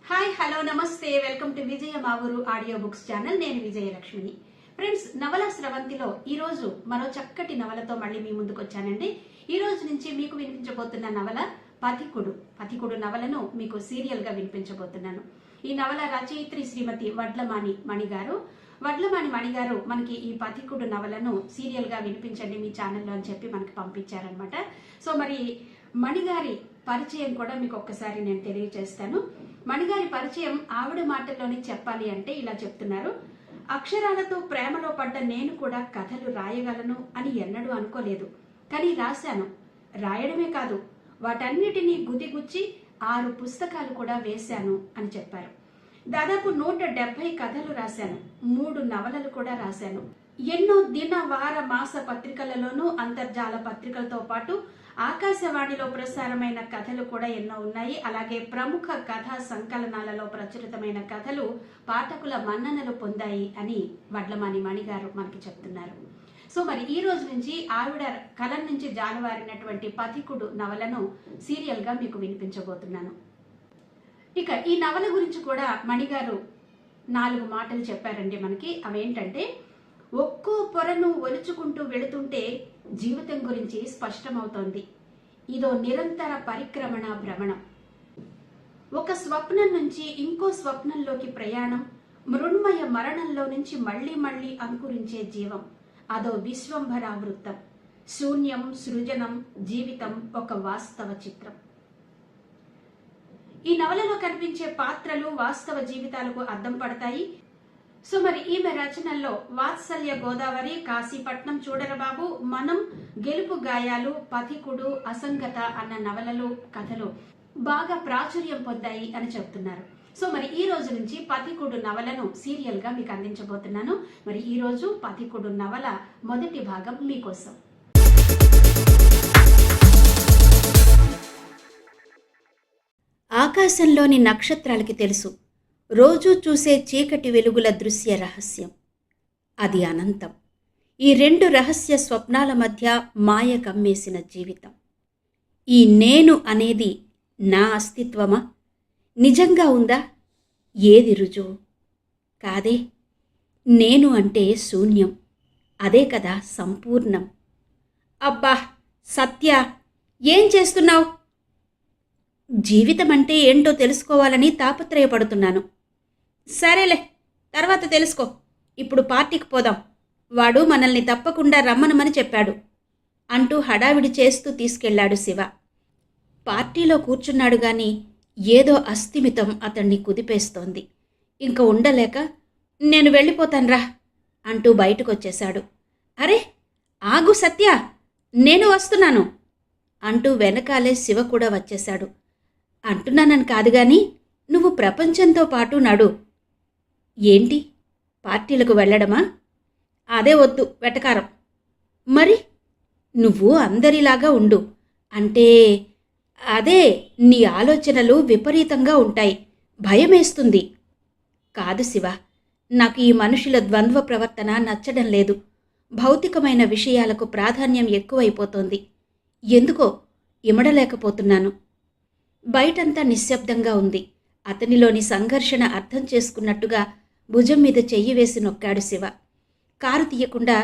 Hi hello నమస్తే welcome to Vijaya Maavooru audio books channel. నేను విజయలక్ష్మిని. Friends, నవల స్రవంతిలో ఈరోజు మరో చక్కటి నవలతో మళ్ళీ మీ ముందుకు వచ్చానండి. ఈ రోజు నుంచి మీకు వినిపించబోతున్న నవల పథికుడు నవలను మీకు సీరియల్ గా వినిపించబోతున్నాను. ఈ నవల రచయిత్రి శ్రీమతి వడ్లమాని మణి గారు మనకి ఈ పథికుడు నవలను సీరియల్ గా వినిపించండి మీ ఛానల్లో అని చెప్పి మనకి పంపించారనమాట. సో మరి మణిగారి పరిచయం కూడా మీకు ఒక్కసారి నేను తెలియజేస్తాను. మణిగారి పరిచయం ఆవిడ మాటల్లోనే చెప్పాలి అంటే ఇలా చెప్తున్నారు. అక్షరాలతో ప్రేమలో పడ్డ నేను కూడా కథలు రాయగలను అని ఎన్నడూ అనుకోలేదు. కానీ రాశాను. రాయడమే కాదు, వాటన్నిటినీ గుదిగుచ్చి 6 పుస్తకాలు కూడా వేశాను అని చెప్పారు. దాదాపు 170 కథలు రాశాను. 3 నవలలు కూడా రాశాను. ఎన్నో దిన వార మాస పత్రికలలోనూ అంతర్జాల పత్రికలతో పాటు ఆకాశవాణిలో ప్రసారమైన కథలు కూడా ఎన్నో ఉన్నాయి. అలాగే ప్రముఖ కథా సంకలనాలలో ప్రచురితమైన కథలు పాఠకుల మన్ననలు పొందాయి అని వడ్లమాని మణి గారు మనకి చెప్తున్నారు. సో మరి ఈ రోజు నుంచి ఆవిడ కలం నుంచి జాలువారినటువంటి పథికుడు నవలను సీరియల్ గా మీకు వినిపించబోతున్నాను. ఇక ఈ నవల గురించి కూడా మణిగారు 4 మాటలు చెప్పారండి మనకి. అవేంటంటే, ఒక్కో పొరను ఒలుచుకుంటూ వెళుతుంటే జీవితం గురించి స్పష్టమవుతోంది. ఇదో నిరంతర పరిక్రమణ భ్రమణం. ఒక స్వప్నం నుంచి ఇంకో స్వప్నంలోకి ప్రయాణం, మృణ్మయ మరణంలో నుంచి మళ్లీ మళ్లీ అంకురించే జీవం. అదో విశ్వంభర వృత్తం. శూన్యం, సృజనం, జీవితం ఒక వాస్తవ చిత్రం. ఈ నవలలో కనిపించే పాత్రలు వాస్తవ జీవితాలకు అద్దం పడతాయి. సో మరి ఈమె రచనల్లో వాత్సల్య గోదావరి, కాశీపట్నం, చూడరబాబు, మనం, గెలుపు గాయాలు, పథికుడు, అసంగత అన్న నవలలు, కథలు బాగా ప్రాచుర్యం పొందాయి అని చెప్తున్నారు. సో మరి ఈ రోజు నుంచి పథికుడు నవలను సీరియల్ గా మీకు అందించబోతున్నాను. మరి ఈ రోజు పథికుడు నవల మొదటి భాగం మీకోసం. ఆకాశంలోని నక్షత్రాలకి తెలుసు రోజూ చూసే చీకటి వెలుగుల దృశ్య రహస్యం. అది అనంతం. ఈ 2 రహస్య స్వప్నాల మధ్య మాయ కమ్మేసిన జీవితం. ఈ నేను అనేది నా అస్తిత్వమా? నిజంగా ఉందా? ఏది రుజువు? కాదే. నేను అంటే శూన్యం. అదే కదా సంపూర్ణం. అబ్బా సత్య, ఏం చేస్తున్నావు? జీవితం అంటే ఏంటో తెలుసుకోవాలని తాపత్రయపడుతున్నాను. సరేలే, తర్వాత తెలుసుకో. ఇప్పుడు పార్టీకి పోదాం. వాడు మనల్ని తప్పకుండా రమ్మనమని చెప్పాడు అంటూ హడావిడి చేస్తూ తీసుకెళ్లాడు శివ. పార్టీలో కూర్చున్నాడు గాని ఏదో అస్థిమితం అతన్ని కుదిపేస్తోంది. ఇంక ఉండలేక, నేను వెళ్ళిపోతాన్రా అంటూ బయటకొచ్చేశాడు. అరే ఆగు సత్య, నేను వస్తున్నాను అంటూ వెనకాలే శివ కూడా వచ్చేశాడు. అంటున్నానని కాదు గాని నువ్వు ప్రపంచంతో పాటు నడు. ఏంటి, పార్టీలకు వెళ్ళడమా? అదే వద్దు, వెటకారం. మరి నువ్వు అందరిలాగా ఉండు. అంటే అదే, నీ ఆలోచనలు విపరీతంగా ఉంటాయి, భయమేస్తుంది. కాదు శివ, నాకు ఈ మనుషుల ద్వంద్వ ప్రవర్తన నచ్చడం లేదు. భౌతికమైన విషయాలకు ప్రాధాన్యం ఎక్కువైపోతోంది. ఎందుకో ఇమడలేకపోతున్నాను. బయటంతా నిశ్శబ్దంగా ఉంది. అతనిలోని సంఘర్షణ అర్థం చేసుకున్నట్టుగా భుజం మీద చెయ్యి వేసి నొక్కాడు శివ. కారు తీయకుండా,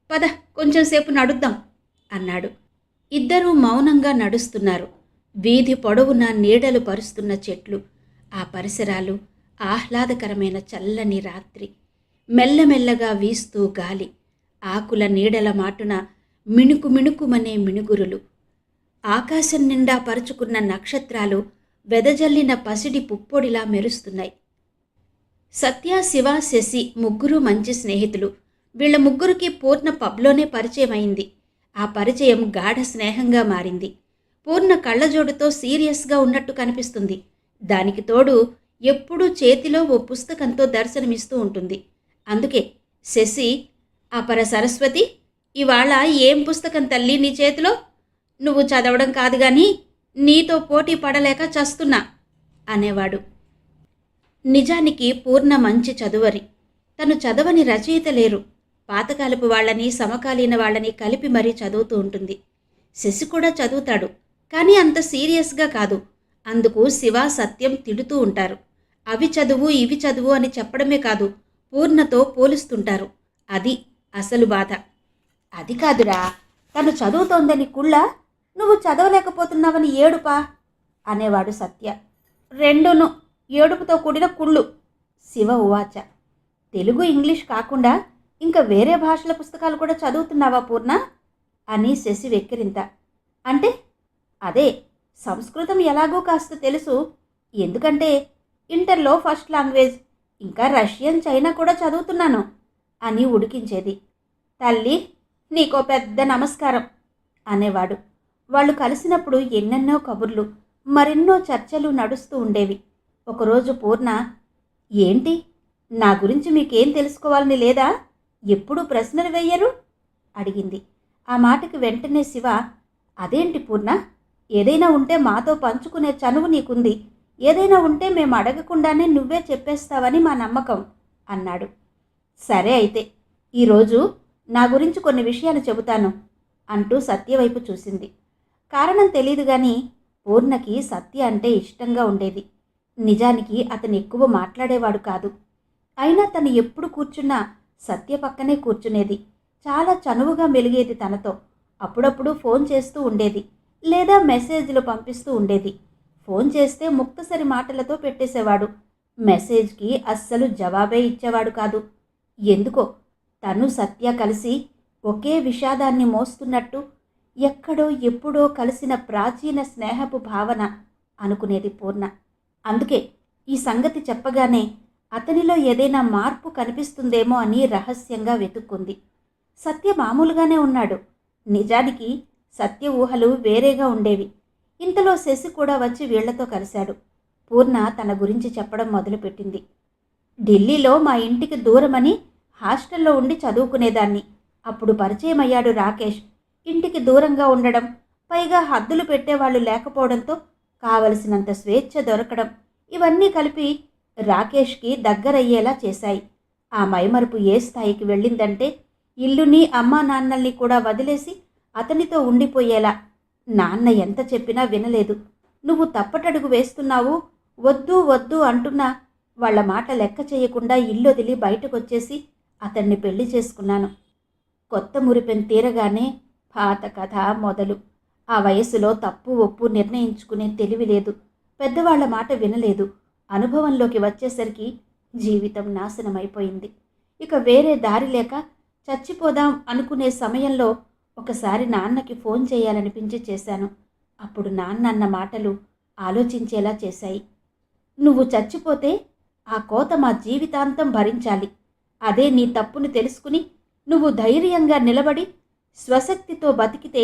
పద కొంచెంసేపు నడుద్దాం అన్నాడు. ఇద్దరూ మౌనంగా నడుస్తున్నారు. వీధి పొడవున నీడలు పరుస్తున్న చెట్లు, ఆ పరిసరాలు, ఆహ్లాదకరమైన చల్లని రాత్రి, మెల్లమెల్లగా వీస్తూ గాలి, ఆకుల నీడల మాటున మిణుకు మిణుకుమనే మిణుగురులు, ఆకాశం నిండా పరుచుకున్న నక్షత్రాలు వెదజల్లిన పసిడి పుప్పొడిలా మెరుస్తున్నాయి. సత్య, శివ, శశి ముగ్గురు మంచి స్నేహితులు. వీళ్ళ ముగ్గురికి పూర్ణ పబ్లోనే పరిచయం అయింది. ఆ పరిచయం గాఢ స్నేహంగా మారింది. పూర్ణ కళ్ళజోడుతో సీరియస్గా ఉన్నట్టు కనిపిస్తుంది. దానికి తోడు ఎప్పుడూ చేతిలో ఓ పుస్తకంతో దర్శనమిస్తూ ఉంటుంది. అందుకే శశి, అపర సరస్వతి, ఇవాళ ఏం పుస్తకం తల్లి నీ చేతిలో? నువ్వు చదవడం కాదు గాని నీతో పోటీ పడలేక చస్తున్నా అనేవాడు. నిజానికి పూర్ణ మంచి చదువరి. తను చదవని రచయిత లేరు. పాతకాలపు వాళ్ళని, సమకాలీన వాళ్ళని కలిపి మరీ చదువుతూ ఉంటుంది. శశి కూడా చదువుతాడు, కానీ అంత సీరియస్గా కాదు. అందుకు శివ, సత్యం తిడుతూ ఉంటారు. అవి చదువు ఇవి చదువు అని చెప్పడమే కాదు, పూర్ణతో పోలుస్తుంటారు. అది అసలు బాధ. అది కాదురా, తను చదువుతోందని కుళ్ళ, నువ్వు చదవలేకపోతున్నావని ఏడుపా అనేవాడు సత్య. రెండును, ఏడుపుతో కూడిన కుళ్ళు. శివ ఉవాచ. తెలుగు ఇంగ్లీష్ కాకుండా ఇంకా వేరే భాషల పుస్తకాలు కూడా చదువుతున్నావా పూర్ణ అని శశి వెక్కిరింత. అంటే అదే, సంస్కృతం ఎలాగో కాస్త తెలుసు, ఎందుకంటే ఇంటర్లో ఫస్ట్ లాంగ్వేజ్, ఇంకా రష్యన్ చైనా కూడా చదువుతున్నాను అని ఉడికించేది. తల్లి నీకో పెద్ద నమస్కారం అనేవాడు. వాళ్ళు కలిసినప్పుడు ఎన్నెన్నో కబుర్లు, మరెన్నో చర్చలు నడుస్తూ ఉండేవి. ఒకరోజు పూర్ణ, ఏంటి నా గురించి మీకేం తెలుసుకోవాలని లేదా, ఎప్పుడూ ప్రశ్నలు వెయ్యరు అడిగింది. ఆ మాటకి వెంటనే శివ, అదేంటి పూర్ణ, ఏదైనా ఉంటే మాతో పంచుకునే చనువు నీకుంది, ఏదైనా ఉంటే మేము అడగకుండానే నువ్వే చెప్పేస్తావని మా నమ్మకం అన్నాడు. సరే అయితే ఈరోజు నా గురించి కొన్ని విషయాలు చెబుతాను అంటూ సత్య వైపు చూసింది. కారణం తెలీదు గాని పూర్ణకి సత్య అంటే ఇష్టంగా ఉండేది. నిజానికి అతను ఎక్కువ మాట్లాడేవాడు కాదు. అయినా తను ఎప్పుడు కూర్చున్నా సత్య పక్కనే కూర్చునేది. చాలా చనువుగా మెలిగేది తనతో. అప్పుడప్పుడు ఫోన్ చేస్తూ ఉండేది, లేదా మెసేజ్లు పంపిస్తూ ఉండేది. ఫోన్ చేస్తే ముక్తసరి మాటలతో పెట్టేసేవాడు. మెసేజ్కి అస్సలు జవాబే ఇచ్చేవాడు కాదు. ఎందుకో తను సత్య కలిసి ఒకే విషాదాన్ని మోస్తున్నట్టు, ఎక్కడో ఎప్పుడో కలిసిన ప్రాచీన స్నేహపు భావన అనుకునేది పూర్ణ. అందుకే ఈ సంగతి చెప్పగానే అతనిలో ఏదైనా మార్పు కనిపిస్తుందేమో అని రహస్యంగా వెతుక్కుంది. సత్య మామూలుగానే ఉన్నాడు. నిజానికి సత్య ఊహలు వేరేగా ఉండేవి. ఇంతలో శశి కూడా వచ్చి వీళ్లతో కలిశాడు. పూర్ణ తన గురించి చెప్పడం మొదలుపెట్టింది. ఢిల్లీలో మా ఇంటికి దూరమని హాస్టల్లో ఉండి చదువుకునేదాన్ని. అప్పుడు పరిచయం అయ్యాడు రాకేష్. ఇంటికి దూరంగా ఉండడం, పైగా హద్దులు పెట్టేవాళ్ళు లేకపోవడంతో కావలసినంత స్వేచ్ఛ దొరకడం, ఇవన్నీ కలిపి రాకేష్కి దగ్గరయ్యేలా చేశాయి. ఆ మైమరుపు ఏ స్థాయికి వెళ్ళిందంటే ఇల్లుని అమ్మా నాన్నల్ని కూడా వదిలేసి అతనితో ఉండిపోయేలా. నాన్న ఎంత చెప్పినా వినలేదు. నువ్వు తప్పటడుగు వేస్తున్నావు, వద్దు వద్దు అంటున్నా వాళ్ల మాట లెక్క చేయకుండా ఇల్లొదిలి బయటకొచ్చేసి అతన్ని పెళ్లి చేసుకున్నాను. కొత్త మురిపెన్ తీరగానే పాత కథ మొదలు. ఆ వయసులో తప్పు ఒప్పు నిర్ణయించుకునే తెలివి లేదు, పెద్దవాళ్ల మాట వినలేదు. అనుభవంలోకి వచ్చేసరికి జీవితం నాశనమైపోయింది. ఇక వేరే దారి లేక చచ్చిపోదాం అనుకునే సమయంలో ఒకసారి నాన్నకి ఫోన్ చేయాలనిపించి చేశాను. అప్పుడు నాన్న అన్న మాటలు ఆలోచించేలా చేశాయి. నువ్వు చచ్చిపోతే ఆ కోత మా జీవితాంతం భరించాలి. అదే నీ తప్పును తెలుసుకుని నువ్వు ధైర్యంగా నిలబడి స్వశక్తితో బతికితే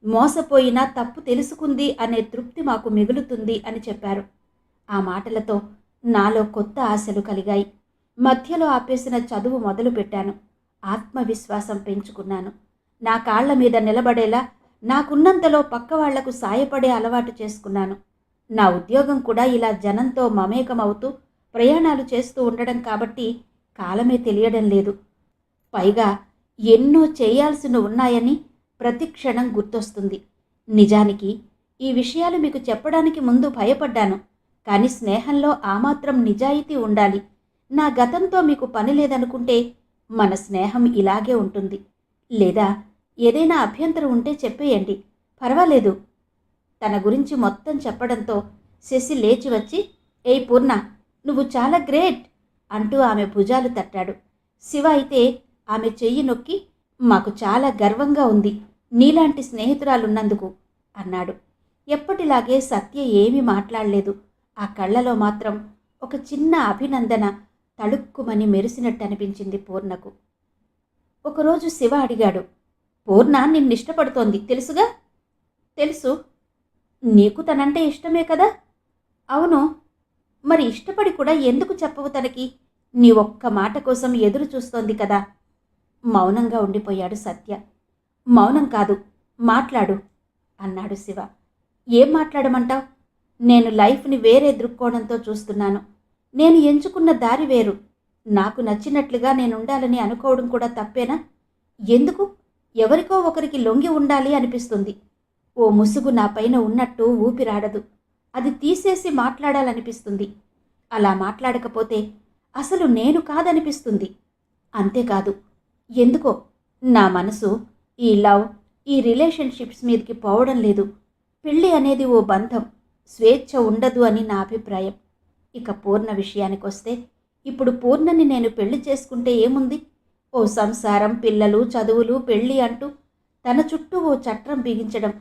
మోసపోయినా తప్పు తెలుసుకుంది అనే తృప్తి మాకు మిగులుతుంది అని చెప్పారు. ఆ మాటలతో నాలో కొత్త ఆశలు కలిగాయి. మధ్యలో ఆపేసిన చదువు మొదలుపెట్టాను. ఆత్మవిశ్వాసం పెంచుకున్నాను. నా కాళ్ల మీద నిలబడేలా నాకున్నంతలో పక్కవాళ్లకు సాయపడే అలవాటు చేసుకున్నాను. నా ఉద్యోగం కూడా ఇలా జనంతో మమేకమవుతూ ప్రయాణాలు చేస్తూ ఉండడం కాబట్టి కాలమే తెలియడం లేదు. పైగా ఎన్నో చేయాల్సిన ఉన్నాయని ప్రతి క్షణం గుర్తొస్తుంది. నిజానికి ఈ విషయాలు మీకు చెప్పడానికి ముందు భయపడ్డాను. కానీ స్నేహంలో ఆ మాత్రం నిజాయితీ ఉండాలి. నా గతంతో మీకు పని లేదనుకుంటే మన స్నేహం ఇలాగే ఉంటుంది. లేదా ఏదైనా అభ్యంతరం ఉంటే చెప్పేయండి, పర్వాలేదు. తన గురించి మొత్తం చెప్పడంతో శశి లేచి వచ్చి, ఏయ్ పూర్ణ, నువ్వు చాలా గ్రేట్ అంటూ ఆమె భుజాలు తట్టాడు. శివ అయితే ఆమె చెయ్యి నొక్కి, మాకు చాలా గర్వంగా ఉంది నీలాంటి స్నేహితురాలున్నందుకు అన్నాడు. ఎప్పటిలాగే సత్య ఏమీ మాట్లాడలేదు. ఆ కళ్ళలో మాత్రం ఒక చిన్న అభినందన తళుక్కుమని మెరిసినట్టు అనిపించింది పూర్ణకు. ఒకరోజు శివ అడిగాడు, పూర్ణ నిన్నిష్టపడుతోంది తెలుసుగా? తెలుసు. నీకు తనంటే ఇష్టమే కదా? అవును. మరి ఇష్టపడి కూడా ఎందుకు చెప్పవు తనకి? నీ ఒక్క మాట కోసం ఎదురు చూస్తోంది కదా. మౌనంగా ఉండిపోయాడు సత్య. మౌనం కాదు, మాట్లాడు అన్నాడు శివ. ఏం మాట్లాడమంటావు? నేను లైఫ్ని వేరే దృక్కోణంతో చూస్తున్నాను. నేను ఎంచుకున్న దారి వేరు. నాకు నచ్చినట్లుగా నేనుండాలని అనుకోవడం కూడా తప్పేనా? ఎందుకు ఎవరికో ఒకరికి లొంగి ఉండాలి అనిపిస్తుంది. ఓ ముసుగు నా పైన ఉన్నట్టు ఊపిరాడదు. అది తీసేసి మాట్లాడాలనిపిస్తుంది. అలా మాట్లాడకపోతే అసలు నేను కాదనిపిస్తుంది. అంతేకాదు, ఎందుకో నా మనసు ఈ లవ్, ఈ రిలేషన్షిప్స్ మీదకి పోవడం లేదు. పెళ్ళి అనేది ఓ బంధం, స్వేచ్ఛ ఉండదు అని నా అభిప్రాయం. ఇక పూర్ణ విషయానికొస్తే, ఇప్పుడు పూర్ణని నేను పెళ్లి చేసుకుంటే ఏముంది? ఓ సంసారం, పిల్లలు, చదువులు, పెళ్ళి అంటూ తన చుట్టూ ఓ చట్రం బిగించడం,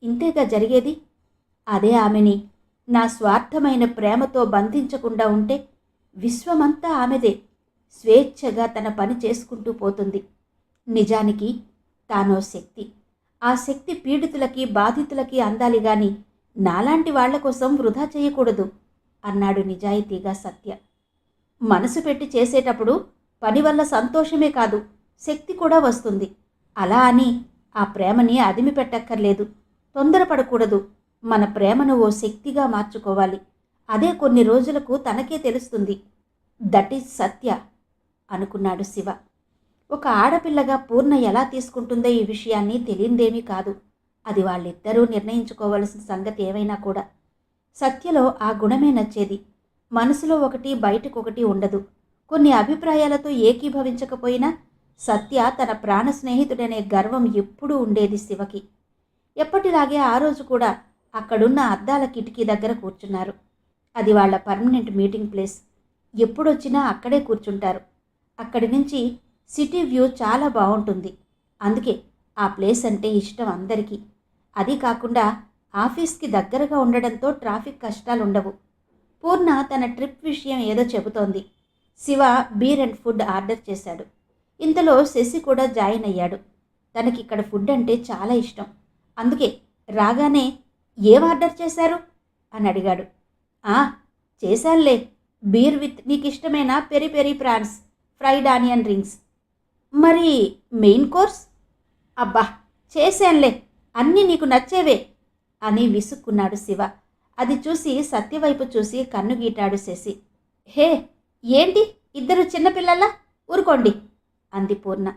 ఇంతేగా జరిగేది. అదే ఆమెని నా స్వార్థమైన ప్రేమతో బంధించకుండా ఉంటే విశ్వమంతా ఆమెదే, స్వేచ్ఛగా తన పని చేసుకుంటూ పోతుంది. నిజానికి తానో శక్తి. ఆ శక్తి పీడితులకి, బాధితులకి అందాలి గాని నాలాంటి వాళ్ల కోసం వృధా చేయకూడదు అన్నాడు నిజాయితీగా సత్య. మనసు పెట్టి చేసేటప్పుడు పని వల్ల సంతోషమే కాదు, శక్తి కూడా వస్తుంది. అలా అని ఆ ప్రేమని అదిమి పెట్టక్కర్లేదు. తొందరపడకూడదు. మన ప్రేమను ఓ శక్తిగా మార్చుకోవాలి. అదే కొన్ని రోజులకు తనకే తెలుస్తుంది. దట్ ఈజ్ సత్య అనుకున్నాడు శివ. ఒక ఆడపిల్లగా పూర్ణ ఎలా తీసుకుంటుందో ఈ విషయాన్ని తెలియందేమీ కాదు. అది వాళ్ళిద్దరూ నిర్ణయించుకోవలసిన సంగతి ఏమైనా కూడా. సత్యలో ఆ గుణమే నచ్చేది. మనసులో ఒకటి, బయటకొకటి ఉండదు. కొన్ని అభిప్రాయాలతో ఏకీభవించకపోయినా సత్య తన ప్రాణ స్నేహితుడనే గర్వం ఎప్పుడూ ఉండేది శివకి. ఎప్పటిలాగే ఆ రోజు కూడా అక్కడున్న అద్దాల కిటికీ దగ్గర కూర్చున్నారు. అది వాళ్ళ పర్మనెంట్ మీటింగ్ ప్లేస్. ఎప్పుడొచ్చినా అక్కడే కూర్చుంటారు. అక్కడి నుంచి సిటీ వ్యూ చాలా బాగుంటుంది. అందుకే ఆ ప్లేస్ అంటే ఇష్టం అందరికీ. అది కాకుండా ఆఫీస్కి దగ్గరగా ఉండడంతో ట్రాఫిక్ కష్టాలుండవు. పూర్ణ తన ట్రిప్ విషయం ఏదో చెబుతోంది. Shiva beer and food order చేశాడు. ఇంతలో శశి కూడా జాయిన్ అయ్యాడు. తనకిక్కడ ఫుడ్ అంటే చాలా ఇష్టం. అందుకే రాగానే ఏం ఆర్డర్ చేశారు అని అడిగాడు. చేశానులే, బీర్ విత్ నీకిష్టమైన peri peri prawns, fried onion rings. మరి మెయిన్ కోర్స్? అబ్బా చేశానులే, అన్నీ నీకు నచ్చేవే అని విసుక్కున్నాడు శివ. అది చూసి సత్యవైపు చూసి కన్ను గీటాడు శశి. హే ఏంటి ఇద్దరు చిన్నపిల్లలా, ఊరుకోండి అంది పూర్ణ.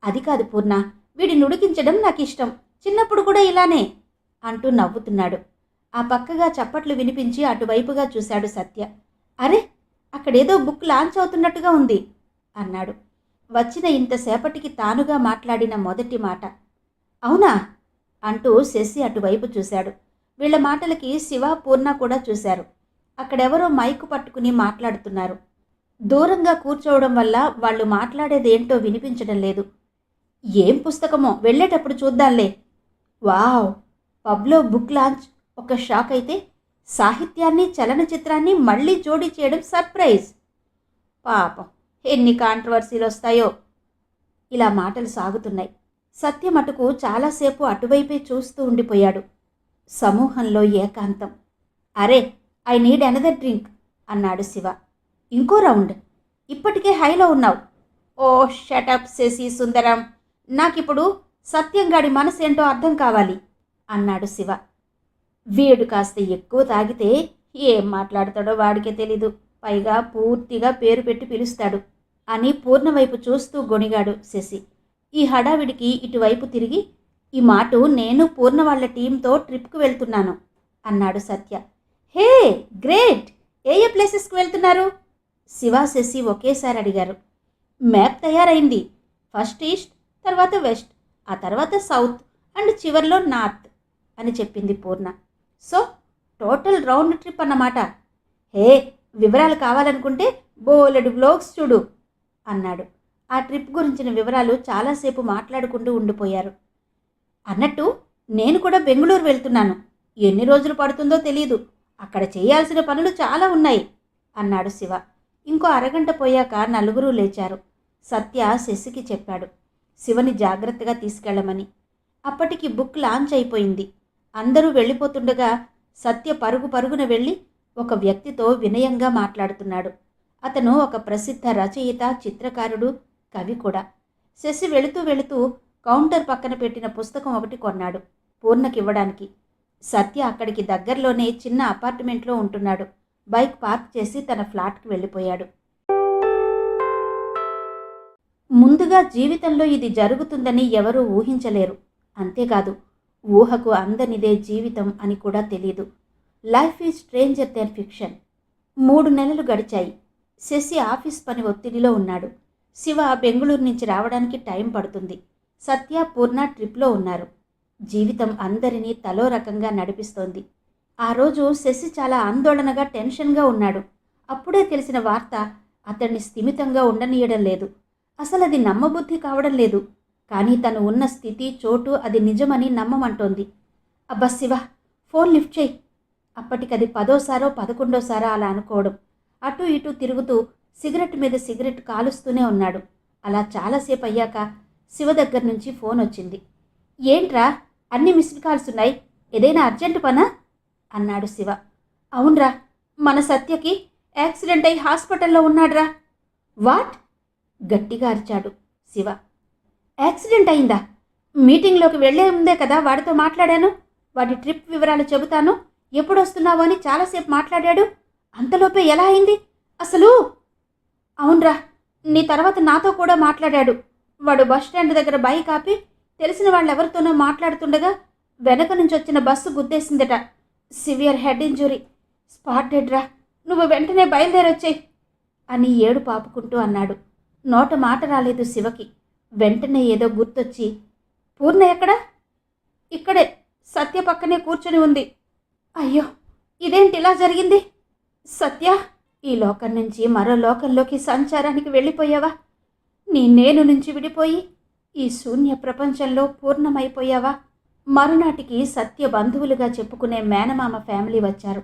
అది కాదు పూర్ణ, వీడిని ఉడికించడం నాకు ఇష్టం, చిన్నప్పుడు కూడా ఇలానే అంటూ నవ్వుతున్నాడు. ఆ పక్కగా చప్పట్లు వినిపించి అటువైపుగా చూశాడు సత్య. అరే అక్కడేదో బుక్ లాంచ్ అవుతున్నట్టుగా ఉంది అన్నాడు. వచ్చిన ఇంతసేపటికి తానుగా మాట్లాడిన మొదటి మాట. అవునా అంటూ శశి అటువైపు చూశాడు. వీళ్ల మాటలకి శివ, పూర్ణ కూడా చూశారు. అక్కడెవరో మైకు పట్టుకుని మాట్లాడుతున్నారు. దూరంగా కూర్చోవడం వల్ల వాళ్ళు మాట్లాడేదేంటో వినిపించడం లేదు. ఏం పుస్తకమో, వెళ్ళేటప్పుడు చూద్దాంలే. వావ్, పబ్లో బుక్ లాంచ్ ఒక షాక్ అయితే సాహిత్యాన్ని, చలనచిత్రాన్ని మళ్ళీ జోడీ చేయడం సర్ప్రైజ్. పాపం ఎన్ని కాంట్రవర్సీలు వస్తాయో. ఇలా మాటలు సాగుతున్నాయి. సత్యమటుకు చాలాసేపు అటువైపే చూస్తూ ఉండిపోయాడు. సమూహంలో ఏకాంతం. అరే ఐ నీడ్ అనదర్ డ్రింక్ అన్నాడు శివ. ఇంకో రౌండ్, ఇప్పటికే హైలో ఉన్నావు. ఓ షటప్ శశి సుందరం, నాకిప్పుడు సత్యంగాడి మనసేంటో అర్థం కావాలి అన్నాడు శివ. వీడు కాస్త ఎక్కువ తాగితే ఏం మాట్లాడతాడో వాడికే తెలీదు, పైగా పూర్తిగా పేరు పెట్టి పిలుస్తాడు అని పూర్ణవైపు చూస్తూ గొణిగాడు శశి. ఈ హడావిడికి ఇటువైపు తిరిగి, ఈ మాట నేను పూర్ణ వాళ్ళ టీంతో ట్రిప్కు వెళ్తున్నాను అన్నాడు సత్య. హే గ్రేట్, ఏ ఏ ప్లేసెస్కి వెళ్తున్నారు? శివ, శశి ఒకేసారి అడిగారు. మ్యాప్ తయారైంది. ఫస్ట్ ఈస్ట్, తర్వాత వెస్ట్, ఆ తర్వాత సౌత్ అండ్ చివర్లో నార్త్ అని చెప్పింది పూర్ణ. సో టోటల్ రౌండ్ ట్రిప్ అన్నమాట. హే వివరాలు కావాలనుకుంటే బోలెడు బ్లాగ్స్ చూడు అన్నాడు. ఆ ట్రిప్ గురించిన వివరాలు చాలాసేపు మాట్లాడుకుంటూ ఉండిపోయారు. అన్నట్టు నేను కూడా బెంగళూరు వెళ్తున్నాను. ఎన్ని రోజులు పడుతుందో తెలీదు. అక్కడ చేయాల్సిన పనులు చాలా ఉన్నాయి అన్నాడు శివ. ఇంకో అరగంట పోయాక నలుగురు లేచారు. సత్య శశికి చెప్పాడు శివని జాగ్రత్తగా తీసుకెళ్లమని. అప్పటికి బుక్ లాంచ్ అయిపోయింది. అందరూ వెళ్ళిపోతుండగా సత్య పరుగు పరుగున వెళ్ళి ఒక వ్యక్తితో వినయంగా మాట్లాడుతున్నాడు. అతను ఒక ప్రసిద్ధ రచయిత, చిత్రకారుడు, కవి కూడా. శశి వెళుతూ వెళుతూ కౌంటర్ పక్కన పెట్టిన పుస్తకం ఒకటి కొన్నాడు పూర్ణకివ్వడానికి. సత్య అక్కడికి దగ్గరలోనే చిన్న అపార్ట్మెంట్లో ఉంటున్నాడు. బైక్ పార్క్ చేసి తన ఫ్లాట్కి వెళ్ళిపోయాడు. ముందుగా జీవితంలో ఇది జరుగుతుందని ఎవరూ ఊహించలేరు. అంతేకాదు ఊహకు అందనిదే జీవితం అని కూడా తెలీదు. Life is stranger then fiction. 3 నెలలు గడిచాయి. శశి ఆఫీస్ పని ఒత్తిడిలో ఉన్నాడు. శివ బెంగుళూరు నుంచి రావడానికి టైం పడుతుంది. సత్య, పూర్ణ ట్రిప్లో ఉన్నారు. జీవితం అందరినీ తలో రకంగా నడిపిస్తోంది. ఆ రోజు శశి చాలా ఆందోళనగా, టెన్షన్గా ఉన్నాడు. అప్పుడే తెలిసిన వార్త అతన్ని స్థిమితంగా ఉండనీయడం లేదు. అసలు అది నమ్మబుద్ధి కావడం లేదు. కానీ తను ఉన్న స్థితి, చోటు అది నిజమని నమ్మమంటోంది. అబ్బా శివ, ఫోన్ లిఫ్ట్ చేయి. అప్పటికది 10వ సారో 11వ సారో అలా అనుకోవడం. అటు ఇటు తిరుగుతూ సిగరెట్ మీద సిగరెట్ కాలుస్తూనే ఉన్నాడు. అలా చాలాసేపు అయ్యాక శివ దగ్గర నుంచి ఫోన్ వచ్చింది. ఏంట్రా, అన్ని మిస్డ్ కాల్స్ ఉన్నాయి, ఏదైనా అర్జెంటు పనా అన్నాడు శివ. అవునరా, మన సత్యకి యాక్సిడెంట్ అయి హాస్పిటల్లో ఉన్నాడ్రా. వాట్? గట్టిగా అరిచాడు శివ. యాక్సిడెంట్ అయిందా? మీటింగ్లోకి వెళ్లే ముందే కదా వాడితో మాట్లాడాను. వాడి ట్రిప్ వివరాలు చెబుతాను, ఎప్పుడొస్తున్నావో అని చాలాసేపు మాట్లాడాడు. అంతలోపే ఎలా అయింది అసలు? అవునరా, నీ తర్వాత నాతో కూడా మాట్లాడాడు. వాడు బస్టాండ్ దగ్గర బైక్ ఆపి తెలిసిన వాళ్ళెవరితోనో మాట్లాడుతుండగా వెనక నుంచి వచ్చిన బస్సు గుద్దేసిందట. Severe head injury, spot dead రా. నువ్వు వెంటనే బయలుదేరొచ్చేయి అని ఏడుపు ఆపుకుంటూ అన్నాడు. నోట మాట రాలేదు శివకి. వెంటనే ఏదో గుర్తొచ్చి, పూర్ణ ఎక్కడా? ఇక్కడే సత్య పక్కనే కూర్చొని ఉంది. అయ్యో, ఇదేంటి ఇలా జరిగింది? సత్య, ఈ లోకం నుంచి మరో లోకంలోకి సంచారానికి వెళ్ళిపోయావా? నేను నుంచి విడిపోయి ఈ శూన్య ప్రపంచంలో పూర్ణమైపోయావా? మరునాటికి సత్య బంధువులుగా చెప్పుకునే మేనమామ ఫ్యామిలీ వచ్చారు.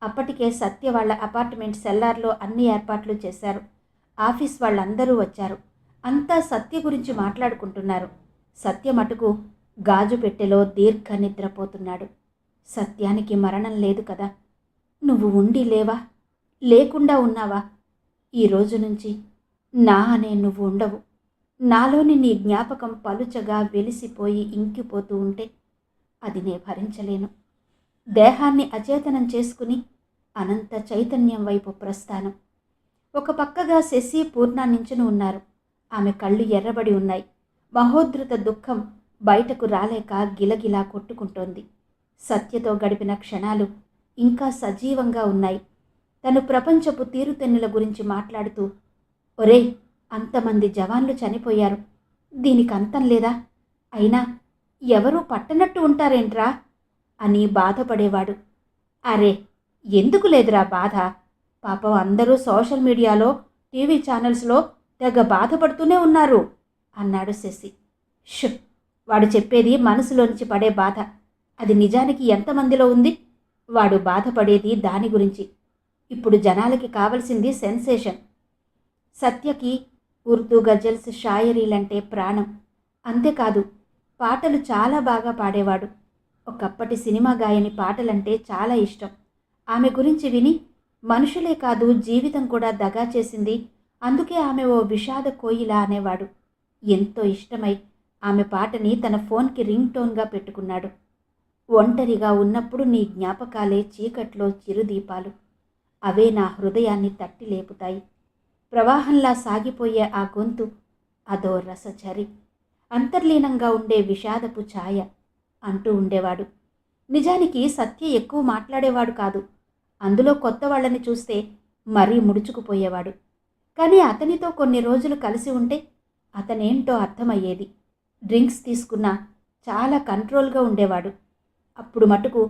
అప్పటికే సత్య వాళ్ళ అపార్ట్మెంట్ సెల్లార్లో అన్ని ఏర్పాట్లు చేశారు. ఆఫీస్ వాళ్ళందరూ వచ్చారు. అంతా సత్య గురించి మాట్లాడుకుంటున్నారు. సత్య మటుకు గాజు పెట్టెలో దీర్ఘ నిద్రపోతున్నాడు. సత్యానికి మరణం లేదు కదా? నువ్వు ఉండి లేవా, లేకుండా ఉన్నావా? ఈ రోజు నుంచి నా అనే నువ్వు ఉండవు. నాలోని నీ జ్ఞాపకం పలుచగా వెలిసిపోయి ఇంకిపోతూ ఉంటే అది నే భరించలేను. దేహాన్ని అచేతనం చేసుకుని అనంత చైతన్యం వైపు ప్రస్థానం. ఒక పక్కగా శశి, పూర్ణ నించుని ఉన్నారు. ఆమె కళ్ళు ఎర్రబడి ఉన్నాయి. మహోద్ధృత దుఃఖం బయటకు రాలేక గిలగిలా కొట్టుకుంటోంది. సత్యతో గడిపిన క్షణాలు ఇంకా సజీవంగా ఉన్నాయి. తను ప్రపంచపు తీరుతెన్నుల గురించి మాట్లాడుతూ, ఒరేయ్, అంతమంది జవాన్లు చనిపోయారు, దీనికి అంతం లేదా? అయినా ఎవరూ పట్టనట్టు ఉంటారేంట్రా అని బాధపడేవాడు. అరే, ఎందుకు లేదురా బాధ? పాపం అందరూ సోషల్ మీడియాలో, టీవీ ఛానల్స్లో తెగ బాధపడుతూనే ఉన్నారు అన్నాడు శశి. షు, వాడు చెప్పేది మనసులోంచి పడే బాధ. అది నిజానికి ఎంతమందిలో ఉంది? వాడు బాధపడేది దాని గురించి. ఇప్పుడు జనాలకి కావలసింది సెన్సేషన్. సత్యకి ఉర్దూ గజల్స్, షాయరీలంటే ప్రాణం. అంతేకాదు, పాటలు చాలా బాగా పాడేవాడు. ఒకప్పటి సినిమా గాయని పాటలంటే చాలా ఇష్టం. ఆమె గురించి విని మనుషులే కాదు, జీవితం కూడా దగా చేసింది, అందుకే ఆమె ఓ విషాద కోయిల అనేవాడు. ఎంతో ఇష్టమై ఆమె పాటని తన ఫోన్కి రింగ్ టోన్గా పెట్టుకున్నాడు. ఒంటరిగా ఉన్నప్పుడు నీ జ్ఞాపకాలే చీకట్లో చిరుదీపాలు. అవే నా హృదయాన్ని తట్టి లేపుతాయి. ప్రవాహంలా సాగిపోయే ఆ గొంతు అదో రసచరి, అంతర్లీనంగా ఉండే విషాదపు ఛాయ అంటూ ఉండేవాడు. నిజానికి సత్య ఎక్కువ మాట్లాడేవాడు కాదు. అందులో కొత్త వాళ్ళని చూస్తే మరీ ముడుచుకుపోయేవాడు. కానీ అతనితో కొన్ని రోజులు కలిసి ఉంటే అతనేంటో అర్థమయ్యేది. డ్రింక్స్ తీసుకున్నా చాలా కంట్రోల్గా ఉండేవాడు. అప్పుడు మటుకు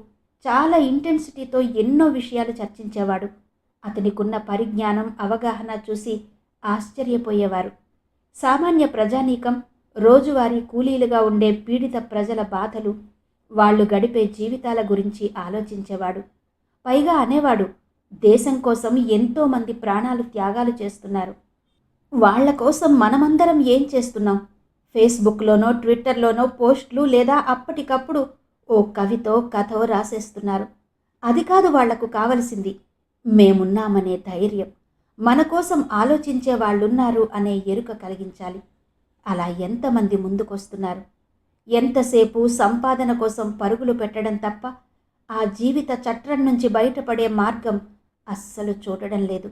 చాలా ఇంటెన్సిటీతో ఎన్నో విషయాలు చర్చించేవాడు. అతనికున్న పరిజ్ఞానం, అవగాహన చూసి ఆశ్చర్యపోయేవారు. సామాన్య ప్రజానీకం, రోజువారీ కూలీలుగా ఉండే పీడిత ప్రజల బాధలు, వాళ్ళు గడిపే జీవితాల గురించి ఆలోచించేవాడు. పైగా అనేవాడు, దేశం కోసం ఎంతోమంది ప్రాణాలు త్యాగాలు చేస్తున్నారు. వాళ్ల కోసం మనమందరం ఏం చేస్తున్నాం? ఫేస్బుక్లోనో, ట్విట్టర్లోనో పోస్టులు లేదా అప్పటికప్పుడు ఓ కవితో, కథో రాసేస్తున్నారు. అది కాదు వాళ్లకు కావలసింది. మేమున్నామనే ధైర్యం, మన కోసం ఆలోచించే వాళ్ళున్నారు అనే ఎరుక కలిగించాలి. అలా ఎంతమంది ముందుకొస్తున్నారు? ఎంతసేపు సంపాదన కోసం పరుగులు పెట్టడం తప్ప ఆ జీవిత చట్రం నుంచి బయటపడే మార్గం అస్సలు చూడడం లేదు.